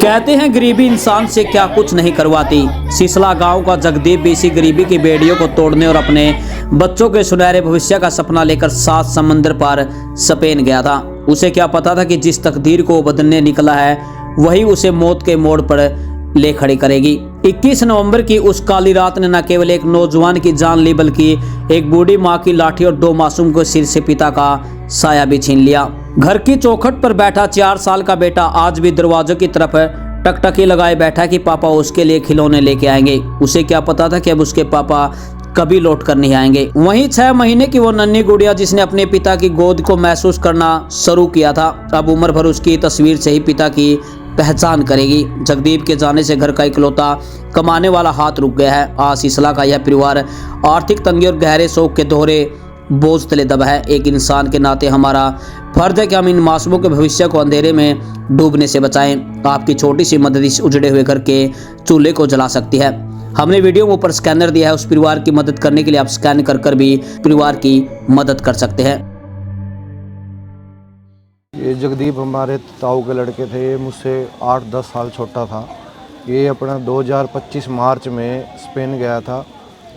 कहते हैं गरीबी इंसान से क्या कुछ नहीं करवाती। सिसला गांव का जगदीप भी इसी गरीबी की बेड़ियों को तोड़ने और अपने बच्चों के सुनहरे भविष्य का सपना लेकर 7 समंदर पार स्पेन गया था। उसे क्या पता था कि जिस तकदीर को बदलने निकला है वही उसे मौत के मोड़ पर ले खड़ी करेगी। 21 नवंबर की उस काली रात ने न केवल एक नौजवान की जान ली बल्कि एक बूढ़ी माँ की लाठी और 2 मासूम को सिर से पिता का साया भी छीन लिया। घर की चौखट पर बैठा 4 साल का बेटा आज भी दरवाजों की तरफ टकटकी लगाए बैठा कि पापा उसके लिए खिलौने लेके आएंगे। उसे क्या पता था कि अब उसके पापा कभी लौट कर नहीं आएंगे। वहीं 6 महीने की वो नन्ही गुड़िया जिसने अपने पिता की गोद को महसूस करना शुरू किया था, अब उम्र भर उसकी तस्वीर से ही पिता की पहचान करेगी। जगदीप के जाने से घर का इकलौता कमाने वाला हाथ रुक गया है। आज सिसला का यह परिवार आर्थिक तंगी और गहरे शोक के दोहरे बोझ तले दबा है। एक इंसान के नाते हमारा फर्ज है कि हम इन मासूमों के भविष्य को अंधेरे में डूबने से बचाएं। आपकी छोटी सी मदद इस उजड़े हुए घर के चूल्हे को जला सकती है। हमने वीडियो में ऊपर स्कैनर दिया है, उस परिवार की मदद करने के लिए आप स्कैन कर भी परिवार की मदद कर सकते हैं। ये जगदीप हमारे ताऊ के लड़के थे, ये मुझसे 8-10 साल छोटा था। ये अपना 2025 मार्च में स्पेन गया था।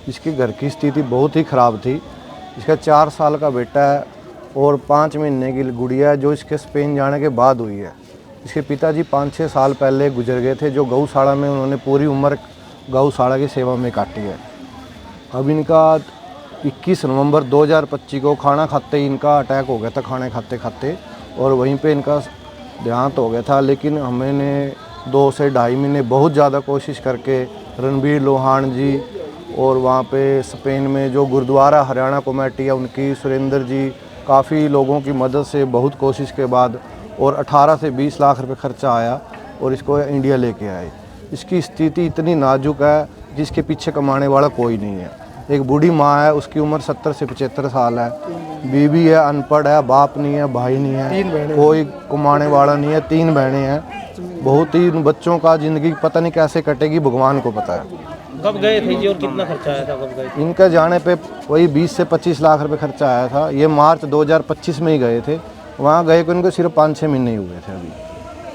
इसके घर की स्थिति बहुत ही ख़राब थी। इसका 4 साल का बेटा है और 5 महीने की गुड़िया है जो इसके स्पेन जाने के बाद हुई है। इसके पिताजी 5-6 साल पहले गुजर गए थे, जो गौशाला में उन्होंने पूरी उम्र गौशाला की सेवा में काटी है। अब इनका 21 नवंबर 2025 को खाना खाते ही इनका अटैक हो गया था, खाने खाते खाते, और वहीं पे इनका देहांत हो गया था। लेकिन हमने 2 से ढाई महीने बहुत ज़्यादा कोशिश करके रणबीर लोहान जी और वहाँ पे स्पेन में जो गुरुद्वारा हरियाणा कमेटी है उनकी, सुरेंद्र जी, काफ़ी लोगों की मदद से बहुत कोशिश के बाद और 18 से 20 लाख रुपए खर्चा आया और इसको इंडिया लेके आए। इसकी स्थिति इतनी नाजुक है जिसके पीछे कमाने वाला कोई नहीं है। एक बूढ़ी माँ है, उसकी उम्र 70 से 75 साल है। बीवी है, अनपढ़ है, बाप नहीं है, भाई नहीं है, कोई कमाने वाला नहीं है। 3 बहनें हैं। बहुत ही बच्चों का ज़िंदगी पता नहीं कैसे कटेगी, भगवान को पता है। कब गए थे जी और कितना खर्चा आया था? कब गए थे? इनका जाने पे वही 20 से 25 लाख रुपए खर्चा आया था। ये मार्च 2025 में ही गए थे। वहाँ गए को इनको सिर्फ 5-6 महीने ही हुए थे अभी,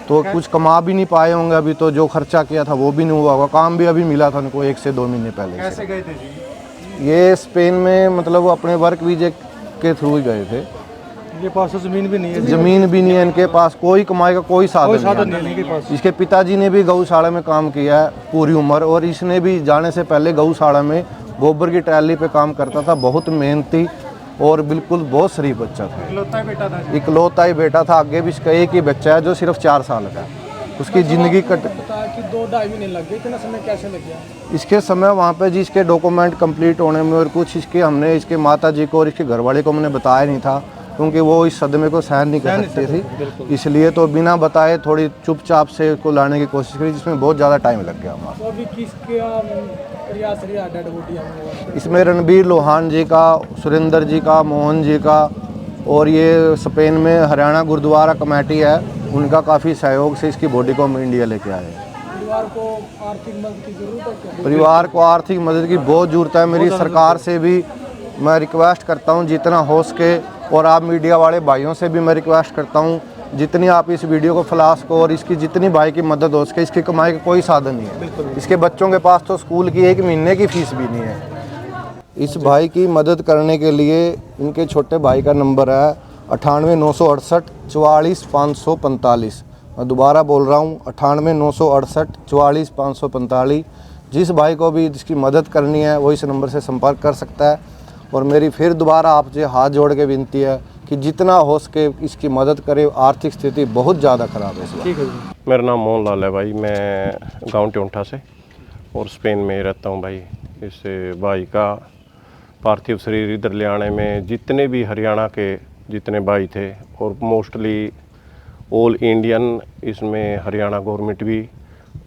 तो कुछ कमा भी नहीं पाए होंगे अभी, तो जो खर्चा किया था वो भी नहीं हुआ होगा। काम भी अभी मिला था उनको 1 से 2 महीने पहले। कैसे गए थे जी? ये स्पेन में मतलब वो अपने वर्क वीजे के थ्रू ही गए थे। इनके पास तो ज़मीन भी नहीं है। ज़मीन भी नहीं है इनके पास, कोई कमाई का कोई साधन नहीं नहीं है इनके पास। इसके पिताजी ने भी गौशाला में काम किया है पूरी उम्र, और इसने भी जाने से पहले गौशाला में गोबर की ट्रैली पे काम करता था। बहुत मेहनती और बिल्कुल बहुत शरीफ बच्चा था। इकलौता ही बेटा था। इकलौता ही बेटा था। आगे भी इसका एक ही बच्चा है जो सिर्फ 4 साल का है। उसकी ज़िंदगी कट कि 2-2.5 महीने लग गए। इतना समय कैसे लग गया? इसके समय वहाँ पे जी इसके डॉक्यूमेंट कंप्लीट होने में और कुछ इसके हमने इसके माता जी को और इसके घरवाले को हमने बताया नहीं था, क्योंकि वो इस सदमे को सहन नहीं कर सकती थी। इसलिए तो बिना बताए थोड़ी चुपचाप से उसको लाने की कोशिश करी, जिसमें बहुत ज़्यादा टाइम लग गया हमारा। तो अभी किसके प्रयास रहा डेड बॉडी? इसमें रणबीर लोहान जी का, सुरेंद्र जी का, मोहन जी का, और ये स्पेन में हरियाणा गुरुद्वारा कमेटी है, उनका काफ़ी सहयोग से इसकी बॉडी को हम इंडिया लेके आए हैं। परिवार को आर्थिक मदद की ज़रूरत है क्या? परिवार को आर्थिक मदद की बहुत ज़रूरत है। मेरी सरकार से भी मैं रिक्वेस्ट करता हूँ जितना हो सके, और आप मीडिया वाले भाइयों से भी मैं रिक्वेस्ट करता हूँ जितनी आप इस वीडियो को फैला सको और इसकी जितनी भाई की मदद हो सके। इसकी कमाई का कोई साधन नहीं है। इसके बच्चों के पास तो स्कूल की 1 महीने की फीस भी नहीं है। इस भाई की मदद करने के लिए इनके छोटे भाई का नंबर है 98-968 44 545। मैं दोबारा बोल रहा हूँ 98-968 44 545। जिस भाई को भी इसकी मदद करनी है वो इस नंबर से संपर्क कर सकता है। और मेरी फिर दोबारा आपसे हाथ जोड़ के विनती है कि जितना हो सके इसकी मदद करे। आर्थिक स्थिति बहुत ज़्यादा ख़राब है इस बार। ठीक है जी। मेरा नाम मोहन लाल है भाई, मैं गांव टोंठा से और स्पेन में रहता हूं भाई। इस भाई का पार्थिव शरीर इधर ले आने में जितने भी हरियाणा के जितने भाई थे और मोस्टली ऑल इंडियन, इसमें हरियाणा गवर्नमेंट भी,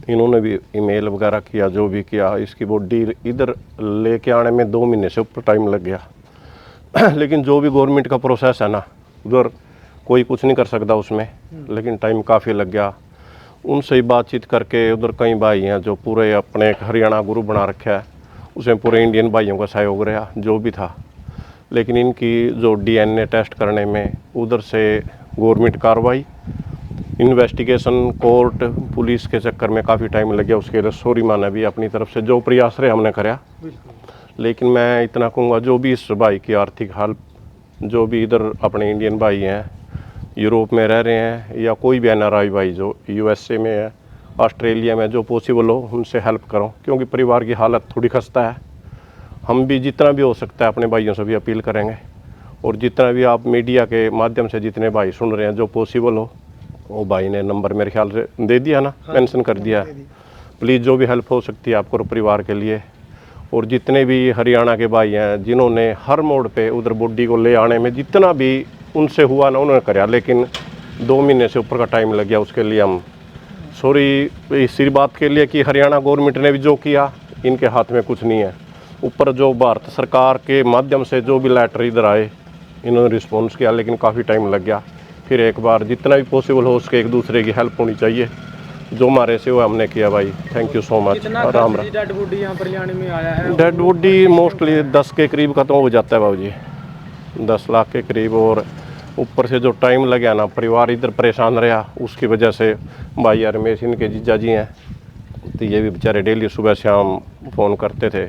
इन्होंने भी ईमेल वगैरह किया, जो भी किया। इसकी बॉडी इधर लेके आने में 2 महीने से ऊपर टाइम लग गया। लेकिन जो भी गवर्नमेंट का प्रोसेस है ना, उधर कोई कुछ नहीं कर सकता उसमें, लेकिन टाइम काफ़ी लग गया। उनसे ही बातचीत करके उधर कई भाई हैं जो पूरे अपने एक हरियाणा गुरु बना रखा है, उसमें पूरे इंडियन भाइयों का सहयोग रहा जो भी था। लेकिन इनकी जो DNA टेस्ट करने में उधर से गवर्नमेंट कार्रवाई, इन्वेस्टिगेशन, कोर्ट, पुलिस के चक्कर में काफ़ी टाइम लग गया। उसके लिए सॉरी माना भी अपनी तरफ से, जो प्रयास रहे हमने कराया। लेकिन मैं इतना कहूँगा, जो भी इस भाई की आर्थिक हालत, जो भी इधर अपने इंडियन भाई हैं, यूरोप में रह रहे हैं, या कोई भी NRI भाई जो USA में है, ऑस्ट्रेलिया में, जो पॉसिबल हो उनसे हेल्प करो, क्योंकि परिवार की हालत थोड़ी खस्ता है। हम भी जितना भी हो सकता है अपने भाइयों से भी अपील करेंगे, और जितना भी आप मीडिया के माध्यम से जितने भाई सुन रहे हैं, जो पॉसिबल हो, वो भाई ने नंबर मेरे ख्याल से दे दिया ना, मेंशन कर दिया है। प्लीज़ जो भी हेल्प हो सकती है आपको परिवार के लिए। और जितने भी हरियाणा के भाई हैं जिन्होंने हर मोड़ पे उधर बॉडी को ले आने में जितना भी उनसे हुआ ना उन्होंने कराया, लेकिन 2 महीने से ऊपर का टाइम लग गया। उसके लिए हम सॉरी इसी बात के लिए कि हरियाणा गवर्नमेंट ने भी जो किया, इनके हाथ में कुछ नहीं है। ऊपर जो भारत सरकार के माध्यम से जो भी लेटर इधर आए, इन्होंने रिस्पॉन्स किया, लेकिन काफ़ी टाइम लग गया। फिर एक बार जितना भी पॉसिबल हो उसके एक दूसरे की हेल्प होनी चाहिए। जो हमारे से वो हमने किया भाई। Thank you so much. Ram Ram. Dead body यहाँ पर लाने में आया है? डेड बॉडी मोस्टली 10 के करीब खत्म हो जाता है बाबू जी, 10 लाख के करीब। और ऊपर से जो टाइम लगा ना, परिवार इधर परेशान रहा, उसकी वजह से भाई रमेश इनके जीजा जी हैं, तो ये भी बेचारे डेली सुबह शाम फ़ोन करते थे।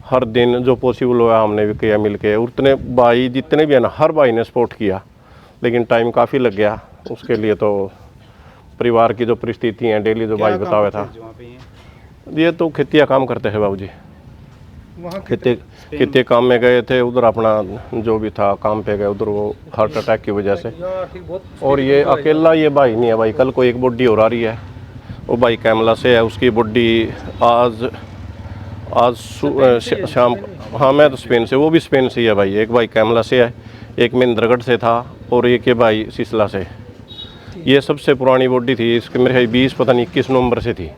हर दिन जो पॉसिबल हुआ हमने भी किया मिल के। उतने भाई जितने भी हैं ना, हर भाई ने सपोर्ट किया, लेकिन टाइम काफ़ी लग गया उसके लिए। तो परिवार की जो परिस्थिति हैं, डेली जो भाई बताया था, ये तो खेतिया काम करते हैं बाबू जी। खेती काम में गए थे उधर, अपना जो भी था काम पे गए उधर, वो हार्ट अटैक की वजह से। और ये अकेला ये भाई नहीं है भाई, कल को एक बॉडी और आ रही है, वो भाई कैमला से है, उसकी बॉडी आज शाम। हाँ मैं तो स्पेन से, वो भी स्पेन से ही है भाई। एक भाई कैमला से है, एक महेंद्रगढ़ से था, और एक ये भाई सिसला से। ये सबसे पुरानी बॉडी थी, इसके मेरे 20 पता नहीं 21 नवंबर से थी।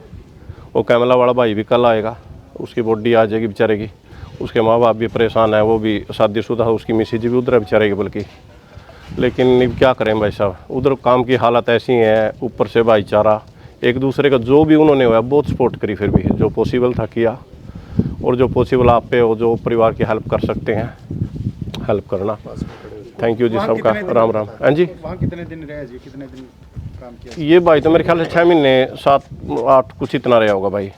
वो कैमला वाला भाई भी कल आएगा, उसकी बॉडी आ जाएगी बेचारे की। उसके माँ बाप भी परेशान है, वो भी शादीशुदा है, उसकी मिसेज भी उधर है बेचारे की बल्कि। लेकिन क्या करें भाई साहब, उधर काम की हालत ऐसी है, ऊपर से भाईचारा एक दूसरे का जो भी उन्होंने हुआ बहुत सपोर्ट करी, फिर भी जो पॉसिबल था किया। और जो पॉसिबल आप पे हो, जो परिवार की हेल्प कर सकते हैं, हेल्प करना। थैंक यू जी सबका। राम राम। हाँ जी, वहाँ कितने दिन रहे जी, कितने दिन काम किया? ये भाई तो मेरे ख्याल से 6 महीने 7-8 कुछ इतना रहा होगा भाई।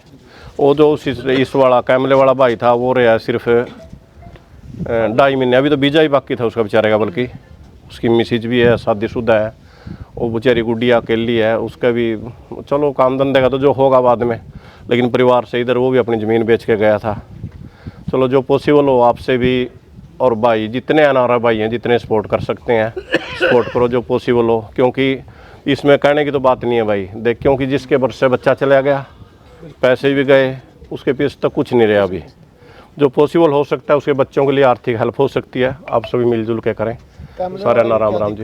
वो जो इस वाला कैमले वाला भाई था वो रहा सिर्फ 2.5 महीने। अभी तो बीजा ही बाकी था उसका बेचारे का, बल्कि उसकी मिसेज भी है, शादीशुदा है, वो बेचारी गुड़िया अकेली है। उसका भी चलो काम धंधे का तो जो होगा बाद में, लेकिन परिवार से इधर वो भी अपनी ज़मीन बेच के गया था। चलो जो पॉसिबल हो आपसे भी, और भाई जितने अनारा भाई हैं जितने सपोर्ट कर सकते हैं सपोर्ट करो जो पॉसिबल हो, क्योंकि इसमें कहने की तो बात नहीं है भाई देख, क्योंकि जिसके बरस से बच्चा चला गया, पैसे भी गए, उसके पीछे तक कुछ नहीं रहा। अभी जो पॉसिबल हो सकता है उसके बच्चों के लिए आर्थिक हेल्प हो सकती है, आप सभी मिलजुल के करें। सारे राम राम जी।